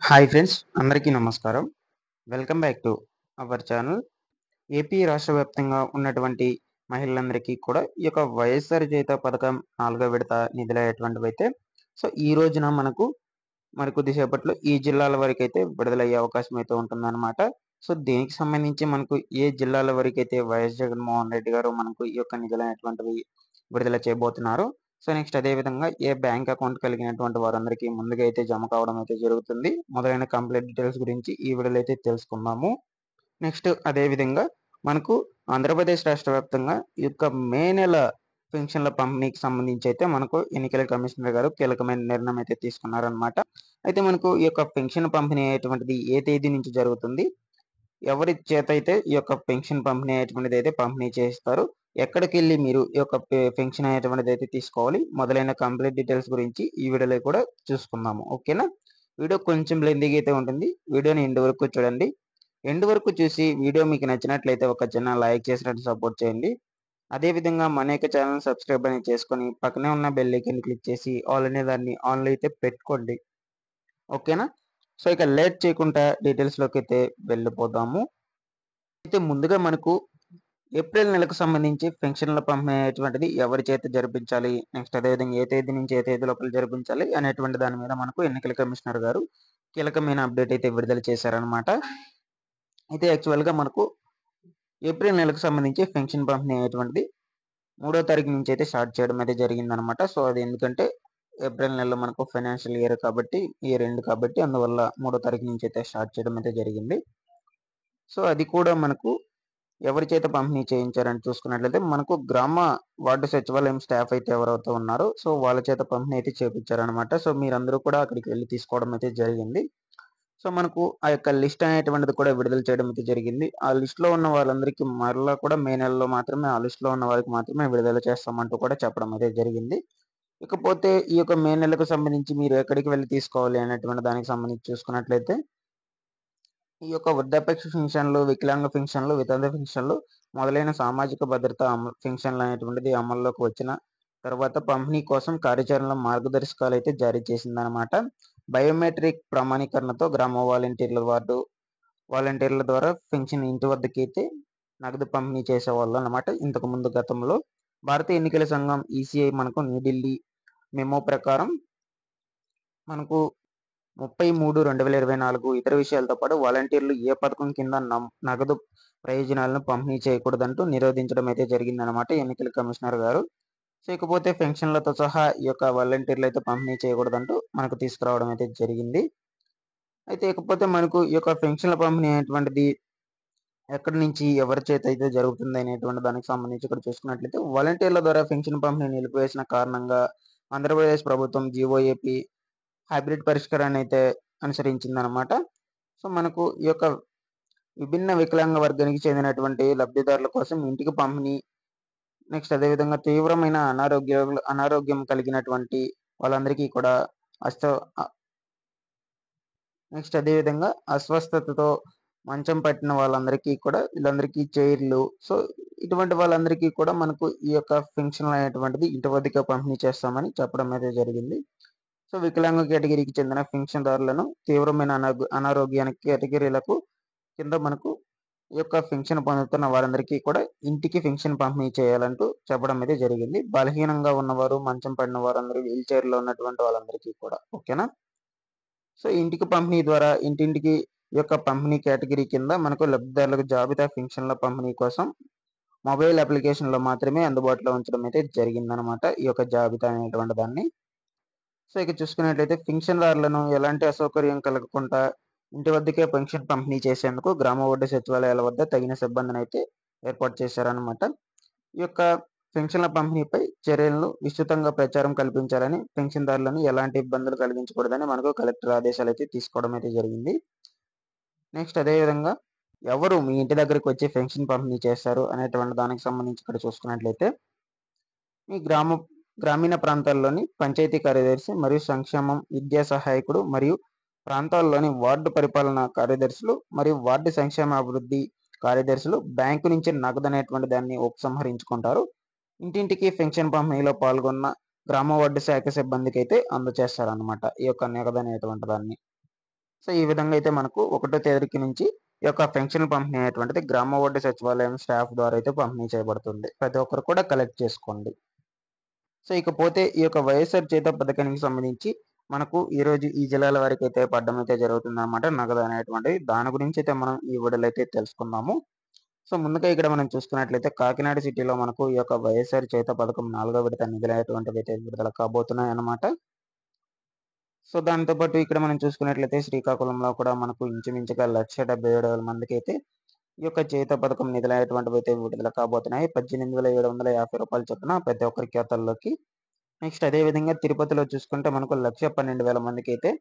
Hi friends, అందరికీ నమస్కారం. Welcome back to our channel. AP రాష్ట్ర వ్యాప్తంగా ఉన్నటువంటి మహిళలందరికీ కూడా ఈ యొక్క వైఎస్ఆర్ చేయుత పథకం 4వ విడత నిధులయ్యేటువంటివైతే ఈ రోజున మనకు మరికొద్ది సేపట్లో ఈ జిల్లాల వరకైతే విడుదలయ్యే అవకాశం అయితే ఉంటుందన్నమాట. దీనికి సంబంధించి మనకు ఏ జిల్లాల వరకైతే వైఎస్ జగన్మోహన్ రెడ్డి గారు మనకు ఈ యొక్క నిధులైనటువంటివి విడుదల చేయబోతున్నారు. నెక్స్ట్ అదే విధంగా ఏ బ్యాంక్ అకౌంట్ కలిగినటువంటి వారందరికీ ముందుగా అయితే జమ కావడం అయితే జరుగుతుంది. మొదలైన కంప్లీట్ డీటెయిల్స్ గురించి ఈ వీడియోలో అయితే తెలుసుకుందాము. నెక్స్ట్ అదే విధంగా మనకు ఆంధ్రప్రదేశ్ రాష్ట్ర వ్యాప్తంగా ఈ యొక్క మే నెల పెన్షన్ల పంపిణీకి సంబంధించి అయితే మనకు ఎన్నికల కమిషనర్ గారు కీలకమైన నిర్ణయం అయితే తీసుకున్నారనమాట. అయితే మనకు ఈ యొక్క పెన్షన్ పంపిణీ అయ్యేటువంటిది ఏ తేదీ నుంచి జరుగుతుంది, ఎవరి చేత అయితే ఈ యొక్క పెన్షన్ పంపిణీ అయ్యేటువంటిది అయితే పంపిణీ చేస్తారు, ఎక్కడికి వెళ్ళి మీరు ఈ యొక్క పెన్షన్ అయ్యేటువంటిది అయితే తీసుకోవాలి, మొదలైన కంప్లీట్ డీటెయిల్స్ గురించి ఈ వీడియోలో కూడా చూసుకుందాము. ఓకేనా? వీడియో కొంచెం లెందీగా అయితే ఉంటుంది. వీడియోని ఎండ్ వరకు చూడండి. ఎండ్ వరకు చూసి వీడియో మీకు నచ్చినట్లయితే ఒక చిన్న లైక్ చేసినట్టు సపోర్ట్ చేయండి. అదేవిధంగా మన యొక్క ఛానల్ సబ్స్క్రైబ్ అనేది చేసుకొని పక్కనే ఉన్న బెల్ ఐకాన్ క్లిక్ చేసి ఆల్ అనే దాన్ని ఆన్లో అయితే పెట్టుకోండి. ఓకేనా? ఇక లేట్ చేయకుండా డీటెయిల్స్లోకి అయితే వెళ్ళిపోదాము. అయితే ముందుగా మనకు ఏప్రిల్ నెలకు సంబంధించి పెన్షన్ల పంపిణీ అనేటువంటిది ఎవరి చేత జరిపించాలి, నెక్స్ట్ అదేవిధంగా ఏ తేదీ నుంచి ఏ తేదీ లోపల జరిపించాలి అనేటువంటి దాని మీద మనకు ఎన్నికల కమిషనర్ గారు కీలకమైన అప్డేట్ అయితే విడుదల చేశారనమాట. అయితే యాక్చువల్గా మనకు ఏప్రిల్ నెలకు సంబంధించి పెన్షన్ పంపిణీ అనేటువంటిది 3వ తారీఖు నుంచి అయితే స్టార్ట్ చేయడం అయితే జరిగిందనమాట. అది ఎందుకంటే ఏప్రిల్ నెలలో మనకు ఫైనాన్షియల్ ఇయర్ కాబట్టి, ఇయర్ ఎండ్ కాబట్టి, అందువల్ల 3వ తారీఖు నుంచి అయితే స్టార్ట్ చేయడం అయితే జరిగింది. అది కూడా మనకు ఎవరి చేత పంపిణీ చేయించారని చూసుకున్నట్లయితే మనకు గ్రామ వార్డు సచివాలయం స్టాఫ్ అయితే ఎవరైతే ఉన్నారో వాళ్ళ చేత పంపిణీ అయితే చేయించారనమాట. మీరందరూ కూడా అక్కడికి వెళ్ళి తీసుకోవడం అయితే జరిగింది. మనకు ఆ యొక్క లిస్ట్ అనేటువంటిది కూడా విడుదల చేయడం అయితే జరిగింది. ఆ లిస్ట్ లో ఉన్న వాళ్ళందరికీ మరలా కూడా మే నెలలో మాత్రమే ఆ లిస్ట్ లో ఉన్న వారికి మాత్రమే విడుదల చేస్తామంటూ కూడా చెప్పడం అయితే జరిగింది. ఇకపోతే ఈ యొక్క మే నెలకు సంబంధించి మీరు ఎక్కడికి వెళ్ళి తీసుకోవాలి అనేటువంటి దానికి సంబంధించి చూసుకున్నట్లయితే ఈ యొక్క వృద్ధాప్య పెన్షన్లు, వికలాంగ పెన్షన్లు, వితంతు పెన్షన్లు మొదలైన సామాజిక భద్రత పెన్షన్లు అనేటువంటిది అమల్లోకి వచ్చిన తర్వాత పంపిణీ కోసం కార్యాచరణ మార్గదర్శకాలు అయితే జారీ చేసిందనమాట. బయోమెట్రిక్ ప్రామాణీకరణతో గ్రామ వాలంటీర్ల ద్వారా పెన్షన్ ఇంటి వద్దకి అయితే నగదు పంపిణీ చేసేవాళ్ళు అనమాట. ఇంతకు ముందు గతంలో భారతీయ ఎన్నికల సంఘం ఈసీఐ మనకు న్యూఢిల్లీ మెమో ప్రకారం మనకు 30/3/2024 ఇతర విషయాలతో పాటు వాలంటీర్లు ఏ పథకం కింద నగదు ప్రయోజనాలను పంపిణీ చేయకూడదంటూ నిరోధించడం అయితే జరిగిందనమాట ఎన్నికల కమిషనర్ గారు. ఇకపోతే పెన్షన్లతో సహా ఈ యొక్క వాలంటీర్లు అయితే పంపిణీ చేయకూడదంటూ మనకు తీసుకురావడం అయితే జరిగింది. అయితే ఇకపోతే మనకు ఈ యొక్క పెన్షన్ల పంపిణీ అనేటువంటిది ఎక్కడి నుంచి ఎవరి చేత అయితే జరుగుతుంది అనేటువంటి దానికి సంబంధించి ఇక్కడ చూసుకున్నట్లయితే వాలంటీర్ల ద్వారా పెన్షన్ పంపిణీ నిలిపివేసిన కారణంగా ఆంధ్రప్రదేశ్ ప్రభుత్వం జీఓఏపీ హైబ్రిడ్ పరిష్కారాన్ని అయితే అనుసరించిందనమాట. మనకు ఈ యొక్క విభిన్న వికలాంగ వర్గానికి చెందినటువంటి లబ్ధిదారుల కోసం ఇంటికి పంపిణీ, నెక్స్ట్ అదేవిధంగా తీవ్రమైన అనారోగ్యం కలిగినటువంటి వాళ్ళందరికీ కూడా నెక్స్ట్ అదేవిధంగా అస్వస్థతతో మంచం పట్టిన వాళ్ళందరికీ కూడా వీళ్ళందరికీ చైర్లు, ఇటువంటి వాళ్ళందరికీ కూడా మనకు ఈ యొక్క పెన్షన్ అనేటువంటిది ఇంటి వద్దకే పంపిణీ చేస్తామని చెప్పడం అయితే జరిగింది. వికలాంగ కేటగిరీకి చెందిన పెన్షన్దారులను తీవ్రమైన అనారోగ్యానికి కేటగిరీలకు కింద మనకు ఈ యొక్క పెన్షన్ పొందుతున్న వారందరికీ కూడా ఇంటికి పెన్షన్ పంపిణీ చేయాలంటూ చెప్పడం అయితే జరిగింది. బలహీనంగా ఉన్నవారు, మంచం పడిన వారందరూ, వీల్ చైర్లో ఉన్నటువంటి వాళ్ళందరికీ కూడా. ఓకేనా? ఇంటికి పంపిణీ ద్వారా ఇంటింటికి ఈ యొక్క పంపిణీ కేటగిరీ కింద మనకు లబ్ధిదారులకు జాబితా పెన్షన్ల పంపిణీ కోసం మొబైల్ అప్లికేషన్ లో మాత్రమే అందుబాటులో ఉంచడం అయితే జరిగిందనమాట ఈ యొక్క జాబితా అనేటువంటి దాన్ని. ఇక చూసుకున్నట్లయితే పెన్షన్దారులను ఎలాంటి అసౌకర్యం కలగకుండా ఇంటి వద్దకే పెన్షన్ పంపిణీ చేసేందుకు గ్రామ వార్డు సచివాలయాల వద్ద తగిన సిబ్బందిని అయితే ఏర్పాటు చేశారనమాట. ఈ యొక్క పెన్షన్ల పంపిణీపై చర్యలను విస్తృతంగా ప్రచారం కల్పించాలని, పెన్షన్దారులను ఎలాంటి ఇబ్బందులు కలిగించకూడదని మనకు కలెక్టర్ ఆదేశాలు అయితే తీసుకోవడం అయితే జరిగింది. నెక్స్ట్ అదేవిధంగా ఎవరు మీ ఇంటి దగ్గరికి వచ్చి పెన్షన్ పంపిణీ చేస్తారు అనేటువంటి దానికి సంబంధించి ఇక్కడ చూసుకున్నట్లయితే మీ గ్రామీణ ప్రాంతాల్లోని పంచాయతీ కార్యదర్శి మరియు సంక్షేమం విద్యా సహాయకుడు మరియు ప్రాంతాల్లోని వార్డు పరిపాలన కార్యదర్శులు మరియు వార్డు సంక్షేమ అభివృద్ధి కార్యదర్శులు బ్యాంకు నుంచి నగదు అనేటువంటి దాన్ని ఉపసంహరించుకుంటారు. ఇంటింటికి పెన్షన్ పంపిణీలో పాల్గొన్న గ్రామ వార్డు శాఖ సిబ్బందికి అయితే అందజేస్తారనమాట ఈ యొక్క నగదు అనేటువంటి దాన్ని. సో ఈ విధంగా అయితే మనకు 1వ తేదీకి నుంచి ఈ యొక్క పెన్షన్ పంపిణీ అనేటువంటిది గ్రామ వార్డు సచివాలయం స్టాఫ్ ద్వారా అయితే పంపిణీ చేయబడుతుంది. ప్రతి ఒక్కరు కూడా కలెక్ట్ చేసుకోండి. సో ఇకపోతే ఈ యొక్క వైఎస్ఆర్ చేత పథకానికి సంబంధించి మనకు ఈరోజు ఈ జిల్లాల వారికి అయితే పడ్డం అయితే జరుగుతుందన్నమాట, నగదు అనేటువంటిది. దాని గురించి అయితే మనం ఈ వీడియోలో అయితే తెలుసుకుందాము. సో ముందుగా ఇక్కడ మనం చూసుకున్నట్లయితే కాకినాడ సిటీలో మనకు ఈ యొక్క వైఎస్ఆర్ చేత పథకం 4వ విడత నిధులు అనేటువంటివి అయితే విడుదల కాబోతున్నాయి అన్నమాట. సో దాంతో పాటు ఇక్కడ మనం చూసుకున్నట్లయితే శ్రీకాకుళంలో కూడా మనకు ఇంచుమించుగా 1,77,000 మందికి అయితే ఈ యొక్క చేత పథకం నిధులు అనేటువంటివి అయితే విడుదల కాబోతున్నాయి. 18,750 రూపాయలు చొప్పున ప్రతి ఒక్కరి ఖాతాల్లోకి. నెక్స్ట్ అదే విధంగా తిరుపతిలో చూసుకుంటే మనకు 1,12,000 మందికి అయితే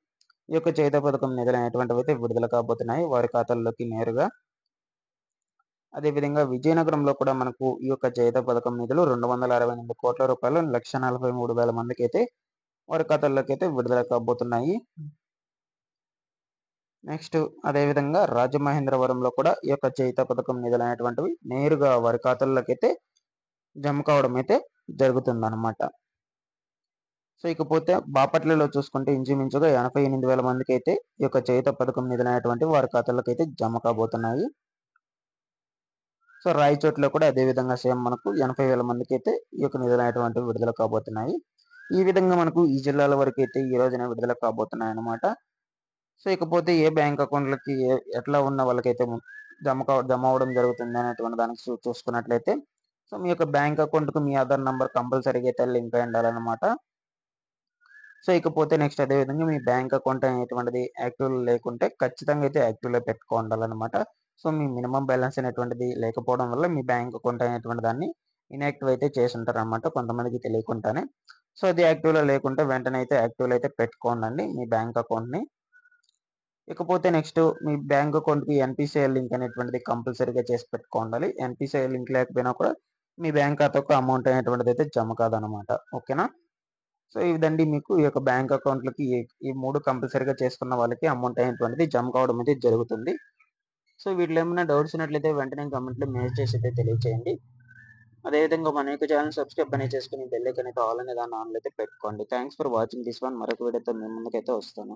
ఈ యొక్క చేత పథకం నిధులు అనేటువంటివి అయితే విడుదల కాబోతున్నాయి వారి ఖాతాల్లోకి నేరుగా. అదేవిధంగా విజయనగరంలో కూడా మనకు ఈ యొక్క చేత పథకం నిధులు 268 కోట్ల రూపాయలు 1,43,000 మందికి అయితే వారి ఖాతాల్లోకి అయితే విడుదల కాబోతున్నాయి. నెక్స్ట్ అదేవిధంగా రాజమహేంద్రవరంలో కూడా ఈ యొక్క చేత పథకం నిధులు అనేటువంటివి నేరుగా వారి ఖాతాల్లోకి అయితే జమ కావడం అయితే జరుగుతుందన్నమాట. సో ఇకపోతే బాపట్లలో చూసుకుంటే ఇంచుమించుగా 88,000 మందికి అయితే ఈ యొక్క చేత పథకం నిధులు అనేటువంటివి వారి ఖాతాల్లోకి అయితే జమ కాబోతున్నాయి. సో రాయచోటిలో కూడా అదే విధంగా సేమ్ మనకు 80,000 మందికి అయితే ఈ యొక్క నిధులు అనేటువంటివి విడుదల కాబోతున్నాయి. ఈ విధంగా మనకు ఈ జిల్లాల వరకు అయితే ఈ రోజున విడుదల కాబోతున్నాయి అన్నమాట. సో ఇకపోతే ఏ బ్యాంక్ అకౌంట్లకి ఎట్లా ఉన్న వాళ్ళకైతే జమ అవడం జరుగుతుంది అనేటువంటి దానికి చూసుకున్నట్లయితే, సో మీ యొక్క బ్యాంక్ అకౌంట్‌కు మీ ఆధార్ నంబర్ కంపల్సరీగా అయితే లింక్ అయి ఉండాలన్నమాట. సో ఇకపోతే నెక్స్ట్ అదే విధంగా మీ బ్యాంక్ అకౌంట్ అనేటువంటిది యాక్టివ్‌లో లేకుంటే ఖచ్చితంగా అయితే యాక్టివ్‌లో పెట్టుకోండాలన్నమాట. సో మీ మినిమం బ్యాలెన్స్ అనేటువంటిది లేకపోవడం వల్ల మీ బ్యాంక్ అకౌంట్ అనేటువంటి దాన్ని ఇన్యాక్టివ్ అయితే చేసుంటారన్నమాట కొంతమందికి తెలియకుండానే. సో అది యాక్టివ్‌లో లేకుంటే వెంటనే అయితే యాక్టివ్‌లో అయితే పెట్టుకోండండి మీ బ్యాంక్ అకౌంట్‌ని. ఇకపోతే నెక్స్ట్ మీ బ్యాంక్ అకౌంట్‌కి ఎన్‌పిసిఐ లింక్ అనేటువంటిది కంపల్సరీగా చేసి పెట్టుకోండాలి. ఎన్‌పిసిఐ లింక్ లేకపోయినా కూడా మీ బ్యాంక్ ఖాతాకు అమౌంట్ అనేటువంటిది అయితే జమ కాదనమాట. ఓకేనా? సో ఇదండి మీకు ఈ యొక్క బ్యాంక్ అకౌంట్‌లకి ఈ 3 కంపల్సరీగా చేసుకున్న వాళ్ళకి అమౌంట్ అనేటువంటిది జమ కావడం అయితే జరుగుతుంది. సో వీటిలో ఏమైనా డౌట్స్ ఉన్నట్లయితే వెంటనే కామెంట్‌లో మెసేజ్ చేసి అయితే తెలియచేయండి. అదేవిధంగా మన యొక్క ఛానెల్ సబ్స్క్రైబ్ అనేది చేసుకొని బెల్ ఐకాన్ అయితే ఆల్ అనే దాన్ని ఆన్‌లో అయితే పెట్టుకోండి. Thanks for watching this one. మరొక వీడియోతో మీ ముందుకైతే వస్తాను.